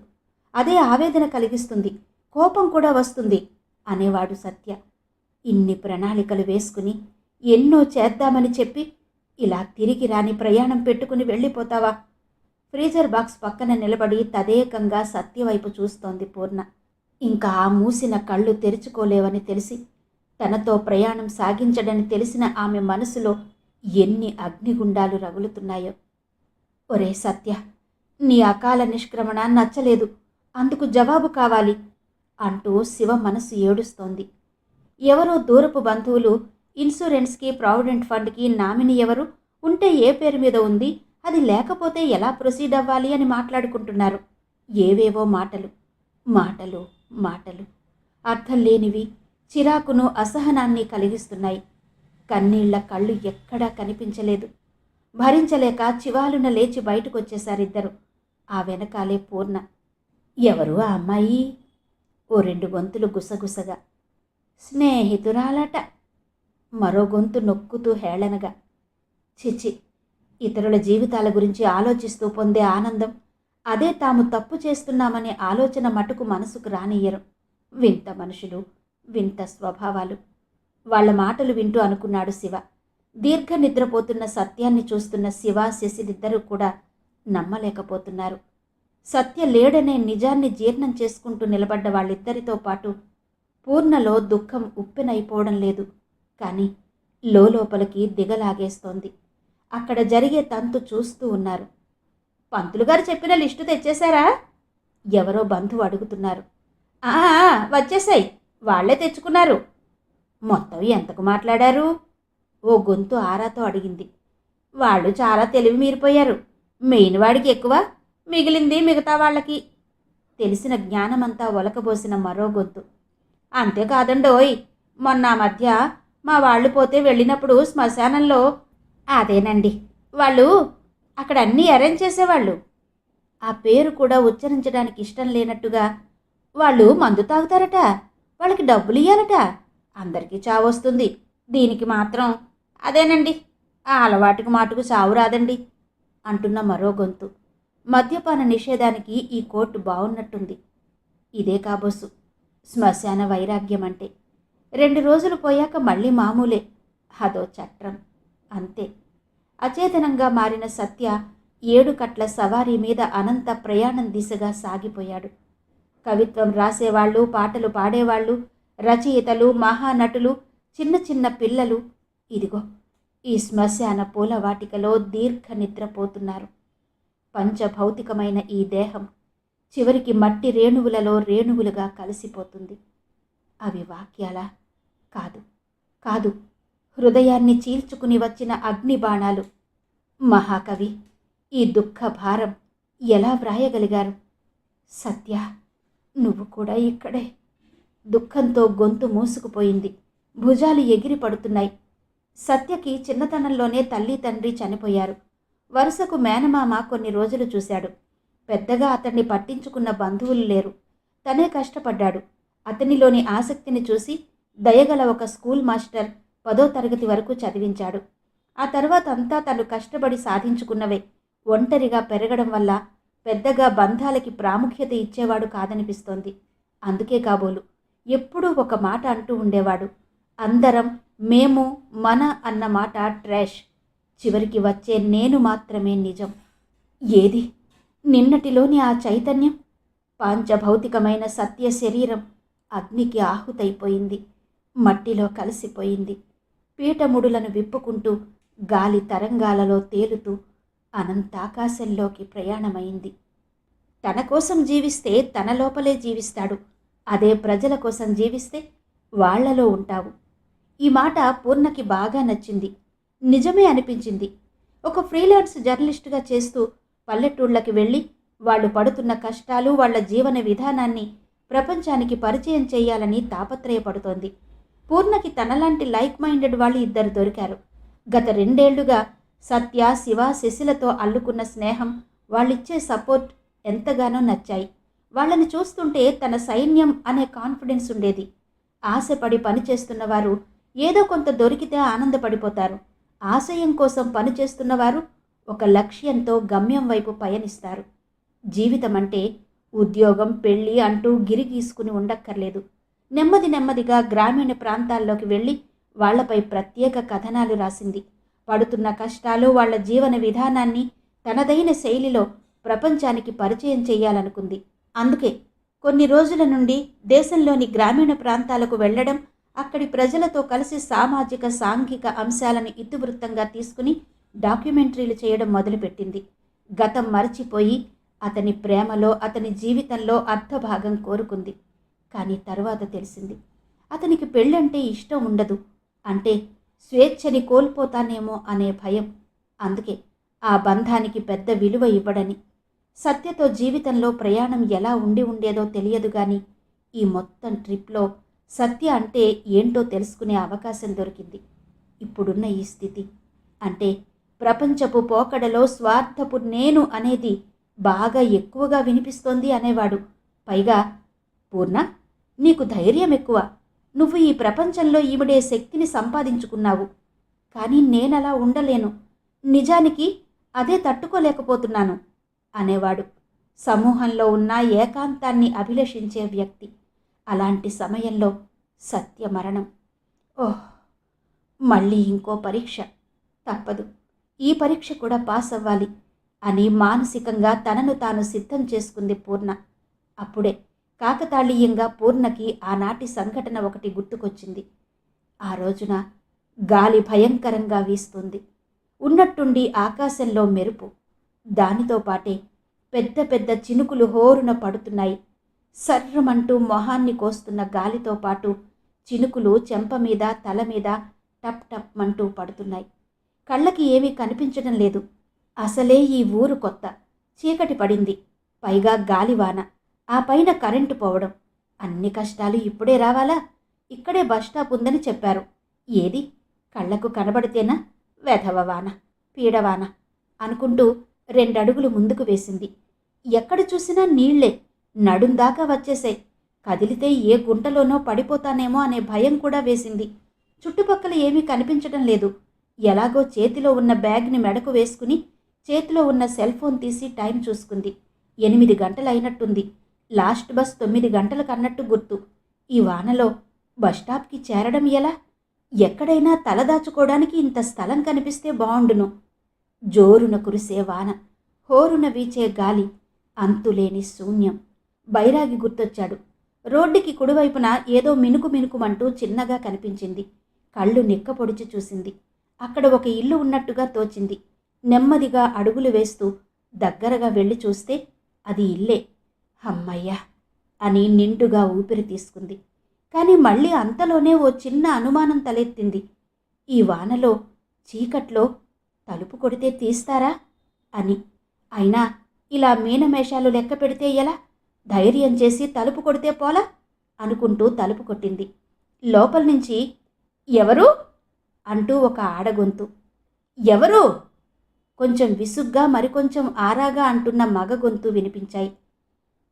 అదే ఆవేదన కలిగిస్తుంది, కోపం కూడా వస్తుంది అనేవాడు సత్య. ఇన్ని ప్రణాళికలు వేసుకుని, ఎన్నో చేద్దామని చెప్పి ఇలా తిరిగి రాని ప్రయాణం పెట్టుకుని వెళ్ళిపోతావా? ఫ్రీజర్ బాక్స్ పక్కన నిలబడి తదేకంగా సత్య వైపు చూస్తోంది పూర్ణ. ఇంకా ఆ మూసిన కళ్ళు తెరుచుకోలేవని తెలిసి, తనతో ప్రయాణం సాగించడని తెలిసిన ఆమె మనసులో ఎన్ని అగ్నిగుండాలు రగులుతున్నాయో. ఒరే సత్య, నీ అకాల నిష్క్రమణ నచ్చలేదు, అందుకు జవాబు కావాలి అంటూ శివ మనసు ఏడుస్తోంది. ఎవరో దూరపు బంధువులు ఇన్సూరెన్స్కి, ప్రావిడెంట్ ఫండ్కి నామినీ ఎవరు, ఉంటే ఏ పేరు మీద ఉంది, అది లేకపోతే ఎలా ప్రొసీడ్ అవ్వాలి అని మాట్లాడుకుంటున్నారు. ఏవేవో మాటలు మాటలు మాటలు అర్థం లేనివి, చిరాకును అసహనాన్ని కలిగిస్తున్నాయి. కన్నీళ్ల కళ్ళు ఎక్కడా కనిపించలేదు. భరించలేక చివాలున లేచి బయటకొచ్చేశారిద్దరు. ఆ వెనకాలే పూర్ణ. ఎవరు ఆ అమ్మాయి? ఓ 2 గొంతులు గుసగుసగా. స్నేహితురాలట. మరో గొంతు నొక్కుతూ హేళనగా. చిచి, ఇతరుల జీవితాల గురించి ఆలోచిస్తూ పొందే ఆనందం, అదే తాము తప్పు చేస్తున్నామనే ఆలోచన మటుకు మనసుకు రానియ్యరు. వింత మనుషులు, వింత స్వభావాలు. వాళ్ల మాటలు వింటూ అనుకున్నాడు శివ. దీర్ఘ నిద్రపోతున్న సత్యాన్ని చూస్తున్న శివ, శశిలిద్దరూ కూడా నమ్మలేకపోతున్నారు. సత్య లేడనే నిజాన్ని జీర్ణం చేసుకుంటూ నిలబడ్డ వాళ్ళిద్దరితో పాటు పూర్ణలో దుఃఖం ఉప్పెనైపోవడం లేదు, కానీ లోపలికి దిగలాగేస్తోంది. అక్కడ జరిగే తంతు చూస్తూ ఉన్నారు. పంతులుగారు చెప్పిన లిస్టు తెచ్చేశారా? ఎవరో బంధువు అడుగుతున్నారు. వచ్చేసాయి, వాళ్లే తెచ్చుకున్నారు. మొత్తం ఎంతకు మాట్లాడారు? ఓ గొంతు ఆరాతో అడిగింది. వాళ్ళు చాలా తెలివి మీరిపోయారు. మెయిన్ వాడికి ఎక్కువ, మిగిలింది మిగతా వాళ్ళకి. తెలిసిన జ్ఞానమంతా ఒలకబోసిన మరో గొంతు. అంతేకాదండోయ్, మొన్న మధ్య మా వాళ్ళు పోతే వెళ్ళినప్పుడు శ్మశానంలో. అదేనండి, వాళ్ళు అక్కడ అన్నీ అరేంజ్ చేసేవాళ్ళు. ఆ పేరు కూడా ఉచ్చరించడానికి ఇష్టం లేనట్టుగా. వాళ్ళు మందు తాగుతారట, వాళ్ళకి డబ్బులు ఇయ్యాలట, అందరికీ చావొస్తుంది, దీనికి మాత్రం అదేనండి, ఆ అలవాటుకు మాటుకు చావు రాదండి అంటున్న మరో గొంతు. మద్యపాన నిషేధానికి ఈ కోర్టు బాగున్నట్టుంది. ఇదే కాబోసు శ్మశాన వైరాగ్యం అంటే. 2 రోజులు పోయాక మళ్ళీ మామూలే, అదో చట్రం, అంతే. అచేతనంగా మారిన సత్య 7 కట్ల సవారీ మీద అనంత ప్రయాణం దిశగా సాగిపోయాడు. కవిత్వం రాసేవాళ్ళు, పాటలు పాడేవాళ్ళు, రచయితలు, మహానటులు, చిన్న చిన్న పిల్లలు ఇదిగో ఈ శ్మశాన పూలవాటికలో దీర్ఘ నిద్రపోతున్నారు. పంచభౌతికమైన ఈ దేహం చివరికి మట్టి రేణువులలో రేణువులుగా కలిసిపోతుంది. అవి వాక్యాలా? కాదు కాదు, హృదయాన్ని చీల్చుకుని వచ్చిన అగ్ని బాణాలు. మహాకవి ఈ దుఃఖ భారం ఎలా వ్రాయగలిగారు? సత్య, నువ్వు కూడా ఇక్కడే. దుఃఖంతో గొంతు మూసుకుపోయింది, భుజాలు ఎగిరి పడుతున్నాయి. సత్యకి చిన్నతనంలోనే తల్లి తండ్రి చనిపోయారు. వరుసకు మేనమామ కొన్ని రోజులు చూశాడు. పెద్దగా అతన్ని పట్టించుకున్న బంధువులు లేరు. తనే కష్టపడ్డాడు. అతనిలోని ఆసక్తిని చూసి దయగల ఒక స్కూల్ మాస్టర్ 10వ తరగతి వరకు చదివించాడు. ఆ తర్వాత అంతా తను కష్టపడి సాధించుకున్నవే. ఒంటరిగా పెరగడం వల్ల పెద్దగా బంధాలకి ప్రాముఖ్యత ఇచ్చేవాడు కాదనిపిస్తోంది. అందుకే కాబోలు ఎప్పుడూ ఒక మాట అంటూ ఉండేవాడు. అందరం, మేము, మన అన్న మాట ట్రాష్. చివరికి వచ్చే నేను మాత్రమే నిజం. ఏది నిన్నటిలోని ఆ చైతన్యం? పాంచభౌతికమైన సత్య శరీరం అగ్నికి ఆహుతైపోయింది, మట్టిలో కలిసిపోయింది. పీఠముడులను విప్పుకుంటూ గాలి తరంగాలలో తేలుతూ అనంతాకాశంలోకి ప్రయాణమైంది. తన కోసం జీవిస్తే తన లోపలే జీవిస్తాడు, అదే ప్రజల కోసం జీవిస్తే వాళ్లలో ఉంటావు. ఈ మాట పూర్ణకి బాగా నచ్చింది, నిజమే అనిపించింది. ఒక ఫ్రీలాన్స్ జర్నలిస్టుగా చేస్తూ పల్లెటూళ్ళకి వెళ్ళి వాళ్ళు పడుతున్న కష్టాలు, వాళ్ల జీవన విధానాన్ని ప్రపంచానికి పరిచయం చేయాలని తాపత్రయపడుతోంది. పూర్ణకి తనలాంటి లైక్ మైండెడ్ వాళ్ళు 2 దొరికారు. గత 2 ఏళ్లుగా సత్య, శివ, శశిలతో అల్లుకున్న స్నేహం, వాళ్ళిచ్చే సపోర్ట్ ఎంతగానో నచ్చాయి. వాళ్ళని చూస్తుంటే తన సైన్యం అనే కాన్ఫిడెన్స్ ఉండేది. ఆశపడి పనిచేస్తున్నవారు ఏదో కొంత దొరికితే ఆనందపడిపోతారు. ఆశయం కోసం పనిచేస్తున్నవారు ఒక లక్ష్యంతో గమ్యం వైపు పయనిస్తారు. జీవితం అంటే ఉద్యోగం, పెళ్ళి అంటూ గిరిగీసుకుని ఉండక్కర్లేదు. నెమ్మది నెమ్మదిగా గ్రామీణ ప్రాంతాల్లోకి వెళ్ళి వాళ్లపై ప్రత్యేక కథనాలు రాసింది. పడుతున్న కష్టాలు, వాళ్ల జీవన విధానాన్ని తనదైన శైలిలో ప్రపంచానికి పరిచయం చేయాలనుకుంది. అందుకే కొన్ని రోజుల నుండి దేశంలోని గ్రామీణ ప్రాంతాలకు వెళ్లడం, అక్కడి ప్రజలతో కలిసి సామాజిక సాంఘిక అంశాలను ఇతివృత్తంగా తీసుకుని డాక్యుమెంటరీలు చేయడం మొదలుపెట్టింది. గతం మరచిపోయి అతని ప్రేమలో, అతని జీవితంలో అర్ధభాగం కోరుకుంది. కానీ తరువాత తెలిసింది, అతనికి పెళ్ళంటే ఇష్టం ఉండదు, అంటే స్వేచ్ఛని కోల్పోతానేమో అనే భయం. అందుకే ఆ బంధానికి పెద్ద విలువ ఇవ్వడని. సత్యతో జీవితంలో ప్రయాణం ఎలా ఉండేదో తెలియదు గాని ఈ మొత్తం ట్రిప్లో సత్య అంటే ఏంటో తెలుసుకునే అవకాశం దొరికింది. ఇప్పుడున్న ఈ స్థితి అంటే ప్రపంచపు పోకడలో స్వార్థపు నేను అనేది బాగా ఎక్కువగా వినిపిస్తోంది అనేవాడు. పైగా, పూర్ణ, నీకు ధైర్యం ఎక్కువ, నువ్వు ఈ ప్రపంచంలో ఈవిడే శక్తిని సంపాదించుకున్నావు, కానీ నేనలా ఉండలేను, నిజానికి అదే తట్టుకోలేకపోతున్నాను అనేవాడు. సమూహంలో ఉన్న ఏకాంతాన్ని అభిలషించే వ్యక్తి. అలాంటి సమయంలో సత్య మరణం. ఓహ్, మళ్ళీ ఇంకో పరీక్ష, తప్పదు, ఈ పరీక్ష కూడా పాస్ అవ్వాలి అని మానసికంగా తనను తాను సిద్ధం చేసుకుంది పూర్ణ. అప్పుడే కాకతాళీయంగా పూర్ణకి ఆనాటి సంఘటన ఒకటి గుర్తుకొచ్చింది. ఆ రోజున గాలి భయంకరంగా వీస్తుంది. ఉన్నట్టుండి ఆకాశంలో మెరుపు, దానితో పాటే పెద్ద పెద్ద చినుకులు హోరున పడుతున్నాయి. సర్రమంటూ మొహాన్ని కోస్తున్న గాలితో పాటు చినుకులు చెంప మీద, తల మీద టప్ టప్ మంటూ పడుతున్నాయి. కళ్ళకి ఏమీ కనిపించడం లేదు. అసలే ఈ ఊరు కొత్త, చీకటి పడింది, పైగా గాలివాన, ఆ పైన కరెంటు పోవడం. అన్ని కష్టాలు ఇప్పుడే రావాలా? ఇక్కడే బస్టాప్ ఉందని చెప్పారు. ఏది కళ్ళకు కనబడితేనా? వెధవవాన, పీడవాన అనుకుంటూ 2 అడుగులు ముందుకు వేసింది. ఎక్కడ చూసినా నీళ్లే, నడుందాకా వచ్చేసాయి. కదిలితే ఏ గుంటలోనో పడిపోతానేమో అనే భయం కూడా వేసింది. చుట్టుపక్కల ఏమీ కనిపించడం లేదు. ఎలాగో చేతిలో ఉన్న బ్యాగ్ని మెడకు వేసుకుని చేతిలో ఉన్న సెల్ ఫోన్ తీసి టైం చూసుకుంది. 8 గంటలైనట్టుంది. లాస్ట్ బస్ 9 గంటలకు అన్నట్టు గుర్తు. ఈ వానలో బస్టాప్కి చేరడం ఎలా? ఎక్కడైనా తలదాచుకోవడానికి ఇంత స్థలం కనిపిస్తే బావుండును. జోరున కురిసే వాన, హోరున వీచే గాలి, అంతులేని శూన్యం. బైరాగి గుర్తొచ్చాడు. రోడ్డుకి కుడివైపున ఏదో మినుకు మినుకుమంటూ చిన్నగా కనిపించింది. కళ్ళు నిక్కపొడిచి చూసింది. అక్కడ ఒక ఇల్లు ఉన్నట్టుగా తోచింది. నెమ్మదిగా అడుగులు వేస్తూ దగ్గరగా వెళ్ళి చూస్తే అది ఇల్లే. అమ్మయ్యా అని నిండుగా ఊపిరి తీసుకుంది. కానీ మళ్ళీ అంతలోనే ఓ చిన్న అనుమానం తలెత్తింది. ఈ వానలో, చీకట్లో తలుపు కొడితే తీస్తారా అని. అయినా ఇలా మీనమేషాలు లెక్క పెడితే ఎలా? ధైర్యం చేసి తలుపు కొడితే పోలా అనుకుంటూ తలుపు కొట్టింది. లోపల నుంచి ఎవరు అంటూ ఒక ఆడగొంతు. ఎవరు? కొంచెం విసుగ్గా, మరికొంచెం ఆరాగా అంటున్న మగ గొంతు వినిపించాయి.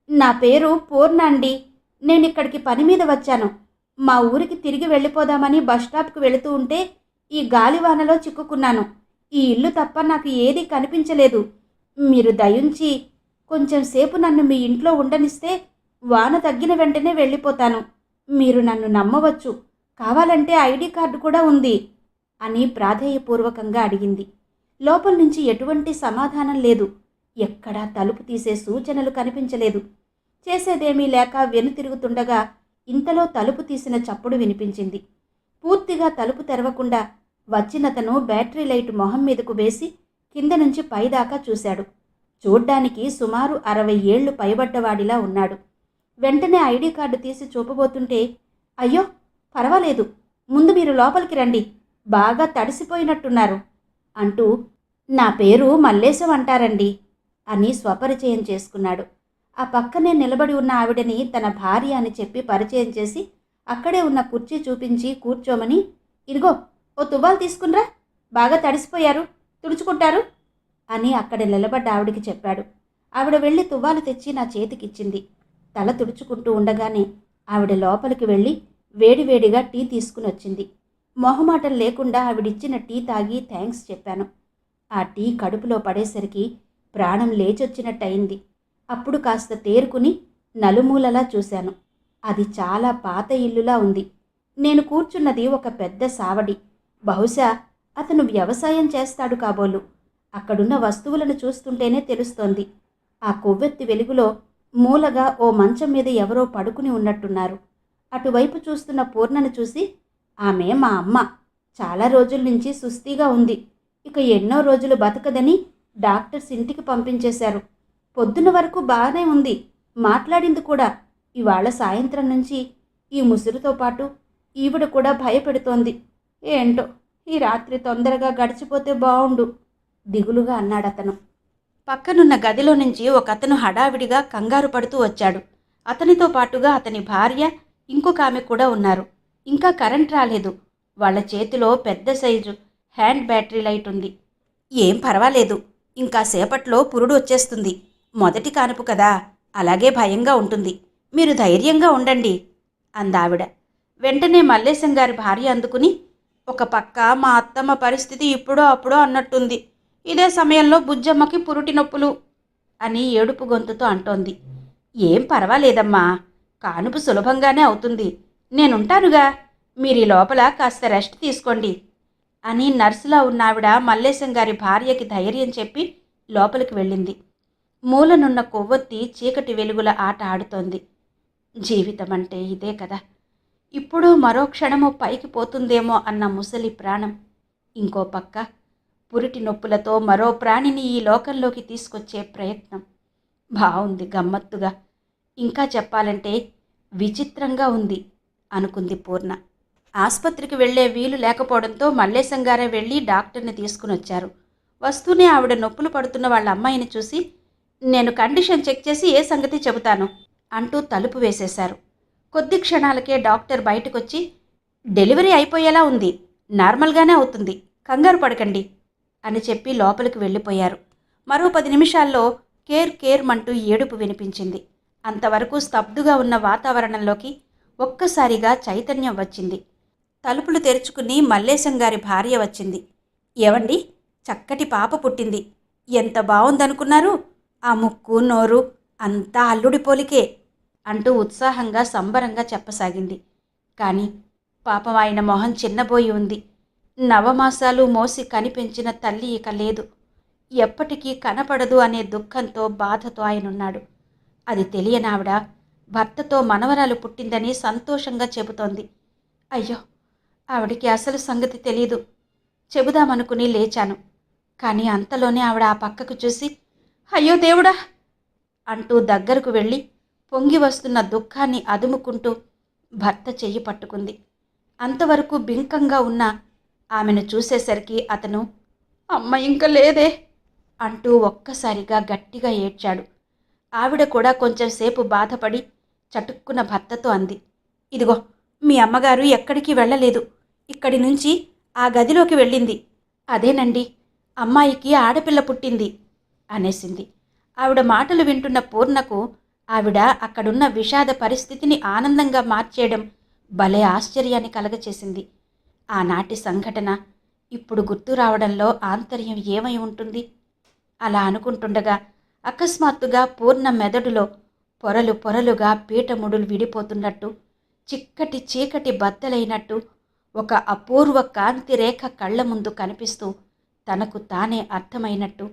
నా పేరు పూర్ణ అండి, నేనిక్కడికి పని మీద వచ్చాను. మా ఊరికి తిరిగి వెళ్ళిపోదామని బస్టాప్కి వెళుతూ ఉంటే ఈ గాలివానలో చిక్కుకున్నాను. ఈ ఇల్లు తప్ప నాకు ఏదీ కనిపించలేదు. మీరు దయుంచి కొంచెం సేపు నన్ను మీ ఇంట్లో ఉండనిస్తే వాన తగ్గిన వెంటనే వెళ్ళిపోతాను. మీరు నన్ను నమ్మవచ్చు, కావాలంటే ఐడి కార్డు కూడా ఉంది అని ప్రాధేయపూర్వకంగా అడిగింది. లోపల నుంచి ఎటువంటి సమాధానం లేదు. ఎక్కడా తలుపు తీసే సూచనలు కనిపించలేదు. చేసేదేమీ లేక వెనుతిరుగుతుండగా ఇంతలో తలుపు తీసిన చప్పుడు వినిపించింది. పూర్తిగా తలుపు తెరవకుండా వచ్చినతను బ్యాటరీ లైట్ మొహం మీదకు వేసి కింద నుంచి పైదాకా చూశాడు. చూడ్డానికి సుమారు 60 ఏళ్లు పైబడ్డవాడిలా ఉన్నాడు. వెంటనే ఐడి కార్డు తీసి చూపబోతుంటే, అయ్యో పర్వాలేదు, ముందు మీరు లోపలికి రండి, బాగా తడిసిపోయినట్టున్నారు అంటూ, నా పేరు మల్లేశం అంటారండి అని స్వపరిచయం చేసుకున్నాడు. ఆ పక్కనే నిలబడి ఉన్న ఆవిడని తన భార్య అని చెప్పి పరిచయం చేసి అక్కడే ఉన్న కుర్చీ చూపించి కూర్చోమని, ఇదిగో ఓ తువ్వాలు తీసుకునిరా, బాగా తడిసిపోయారు, తుడుచుకుంటారు అని అక్కడ నిలబడ్డ ఆవిడికి చెప్పాడు. ఆవిడ వెళ్ళి తువ్వాలు తెచ్చి నా చేతికిచ్చింది. తల తుడుచుకుంటూ ఉండగానే ఆవిడ లోపలికి వెళ్ళి వేడివేడిగా టీ తీసుకుని వచ్చింది. మొహమాటం లేకుండా ఆవిడిచ్చిన టీ తాగి థ్యాంక్స్ చెప్పాను. ఆ టీ కడుపులో పడేసరికి ప్రాణం లేచొచ్చినట్టయింది. అప్పుడు కాస్త తేరుకుని నలుమూలలా చూశాను. అది చాలా పాత ఇల్లులా ఉంది. నేను కూర్చున్నది ఒక పెద్ద సావడి. బహుశా అతను వ్యవసాయం చేస్తాడు కాబోలు. అక్కడున్న వస్తువులను చూస్తుంటేనే తెలుస్తోంది. ఆ కొవ్వెత్తి వెలుగులో మూలగా ఓ మంచం మీద ఎవరో పడుకుని ఉన్నట్టున్నారు. అటువైపు చూస్తున్న పూర్ణను చూసి, ఆమె మా అమ్మ. చాలా రోజుల నుంచి సుస్తీగా ఉంది. ఇక ఎన్నో రోజులు బతకదని డాక్టర్స్ ఇంటికి పంపించేశారు. పొద్దున వరకు బాగానే ఉంది, మాట్లాడింది కూడా. ఇవాళ సాయంత్రం నుంచి ఈ ముసురుతో పాటు ఈవిడ కూడా భయపెడుతోంది. ఏంటో ఈ రాత్రి తొందరగా గడిచిపోతే బావుండు దిగులుగా అన్నాడతను. పక్కనున్న గదిలో నుంచి ఒకతను హడావిడిగా కంగారు పడుతూ వచ్చాడు. అతనితో పాటుగా అతని భార్య, ఇంకొక ఆమె కూడా ఉన్నారు. ఇంకా కరెంట్ రాలేదు. వాళ్ళ చేతిలో పెద్ద సైజు హ్యాండ్ బ్యాటరీ లైట్ ఉంది. ఏం పర్వాలేదు, ఇంకా సేపట్లో పురుడు వచ్చేస్తుంది. మొదటి కానుపు కదా, అలాగే భయంగా ఉంటుంది. మీరు ధైర్యంగా ఉండండి అందావిడ. వెంటనే మల్లేశం గారి భార్య అందుకుని, ఒక పక్క మా అత్తమ్మ పరిస్థితి ఇప్పుడో అప్పుడో అన్నట్టుంది. ఇదే సమయంలో బుజ్జమ్మకి పురుటి నొప్పులు అని ఏడుపు గొంతుతో అంటోంది. ఏం పర్వాలేదమ్మా, కానుపు సులభంగానే అవుతుంది. నేనుంటానుగా, మీరీ లోపల కాస్త రెస్ట్ తీసుకోండి అని నర్సులా ఉన్నావిడ మల్లేశం గారి భార్యకి ధైర్యం చెప్పి లోపలికి వెళ్ళింది. మూలనున్న కొవ్వొత్తి చీకటి వెలుగుల ఆట ఆడుతోంది. జీవితం అంటే ఇదే కదా, ఇప్పుడు మరో క్షణము పైకి పోతుందేమో అన్న ముసలి ప్రాణం. ఇంకో పక్క పురిటి నొప్పులతో మరో ప్రాణిని ఈ లోకంలోకి తీసుకొచ్చే ప్రయత్నం. బాగుంది, గమ్మత్తుగా, ఇంకా చెప్పాలంటే విచిత్రంగా ఉంది అనుకుంది పూర్ణ. ఆసుపత్రికి వెళ్లే వీలు లేకపోవడంతో మల్లేశం గారే వెళ్ళి డాక్టర్ని తీసుకుని వచ్చారు. వస్తూనే ఆవిడ నొప్పులు పడుతున్న వాళ్ళ అమ్మాయిని చూసి, నేను కండిషన్ చెక్ చేసి ఏ సంగతి చెబుతాను అంటూ తలుపు వేసేశారు. కొద్ది క్షణాలకే డాక్టర్ బయటకొచ్చి, డెలివరీ అయిపోయేలా ఉంది, నార్మల్గానే అవుతుంది, కంగారు పడకండి అని చెప్పి లోపలికి వెళ్ళిపోయారు. మరో 10 నిమిషాల్లో కేర్ మంటూ ఏడుపు వినిపించింది. అంతవరకు స్తబ్దుగా ఉన్న వాతావరణంలోకి ఒక్కసారిగా చైతన్యం వచ్చింది. తలుపులు తెరుచుకుని మల్లేశం గారి భార్య వచ్చింది. ఏవండి, చక్కటి పాప పుట్టింది. ఎంత బావుందనుకున్నారు? ఆ ముక్కు, నోరు అంతా అల్లుడి పోలికే అంటూ ఉత్సాహంగా సంబరంగా చెప్పసాగింది. కానీ పాపం ఆయన మొహం చిన్నబోయి ఉంది. నవమాసాలు మోసి కనిపెంచిన తల్లి ఇక లేదు. ఎప్పటికీ కనపడదు అనే దుఃఖంతో, బాధతో ఆయనున్నాడు. అది తెలియనావిడ భర్తతో మనవరాలు పుట్టిందని సంతోషంగా చెబుతోంది. అయ్యో, ఆవిడికి అసలు సంగతి తెలీదు. చెబుదామనుకుని లేచాను. కానీ అంతలోనే ఆవిడ ఆ పక్కకు చూసి, అయ్యో దేవుడా అంటూ దగ్గరకు వెళ్ళి పొంగి వస్తున్న దుఃఖాన్ని అదుముకుంటూ భర్త చెయ్యి పట్టుకుంది. అంతవరకు బింకంగా ఉన్న ఆమెను చూసేసరికి అతను, అమ్మ ఇంక లేదే అంటూ ఒక్కసారిగా గట్టిగా ఏడ్చాడు. ఆవిడ కూడా కొంచెం సేపు బాధపడి చటుక్కున భర్తతో అంది, ఇదిగో మీ అమ్మగారు ఎక్కడికి వెళ్ళలేదు, ఇక్కడి నుంచి ఆ గదిలోకి వెళ్ళింది. అదేనండి, అమ్మాయికి ఆడపిల్ల పుట్టింది అనేసింది. ఆవిడ మాటలు వింటున్న పూర్ణకు ఆవిడ అక్కడున్న విషాద పరిస్థితిని ఆనందంగా మార్చేయడం భలే ఆశ్చర్యాన్ని కలగచేసింది. ఆనాటి సంఘటన ఇప్పుడు గుర్తు రావడంలో ఆంతర్యం ఏమై ఉంటుంది? అలా అనుకుంటుండగా అకస్మాత్తుగా పూర్ణ మెదడులో పొరలు పొరలుగా పీటముడులు విడిపోతున్నట్టు, చిక్కటి చీకటి బద్దలైనట్టు ఒక అపూర్వ కాంతి రేఖ కళ్ల ముందు కనిపిస్తూ తనకు తానే అర్థమైనట్టు,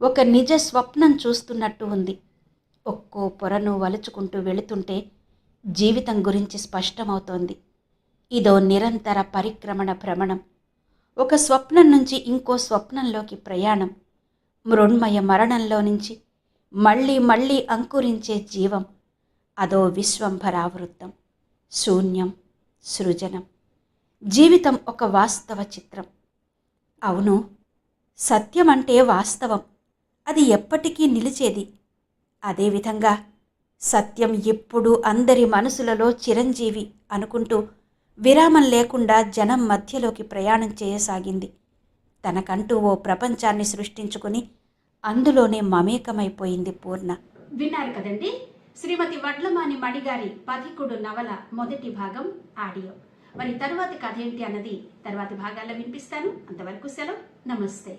ఒక నిజ స్వప్నం చూస్తున్నట్టు ఉంది. ఒక్కో పొరను వలుచుకుంటూ వెళుతుంటే జీవితం గురించి స్పష్టమవుతోంది. ఇదో నిరంతర పరిక్రమణ భ్రమణం. ఒక స్వప్నం నుంచి ఇంకో స్వప్నంలోకి ప్రయాణం. మృణ్మయ మరణంలో నుంచి మళ్ళీ మళ్ళీ అంకురించే జీవం. అదో విశ్వంభరావృత్తం. శూన్యం, సృజనం. జీవితం ఒక వాస్తవ చిత్రం. అవును, సత్యం అంటే వాస్తవం. అది ఎప్పటికీ నిలిచేది. అదేవిధంగా సత్యం ఎప్పుడూ అందరి మనసులలో చిరంజీవి అనుకుంటూ విరామం లేకుండా జనం మధ్యలోకి ప్రయాణం చేయసాగింది. తనకంటూ ఓ ప్రపంచాన్ని సృష్టించుకుని అందులోనే మమేకమైపోయింది పూర్ణ. విన్నారు కదండి, శ్రీమతి వడ్లమాని మణిగారి పథికుడు నవల మొదటి భాగం ఆడియో. మరి తరువాతి కథ ఏంటి అన్నది తర్వాతి భాగాల్లో వినిపిస్తాను. అంతవరకు సెలవు, నమస్తే.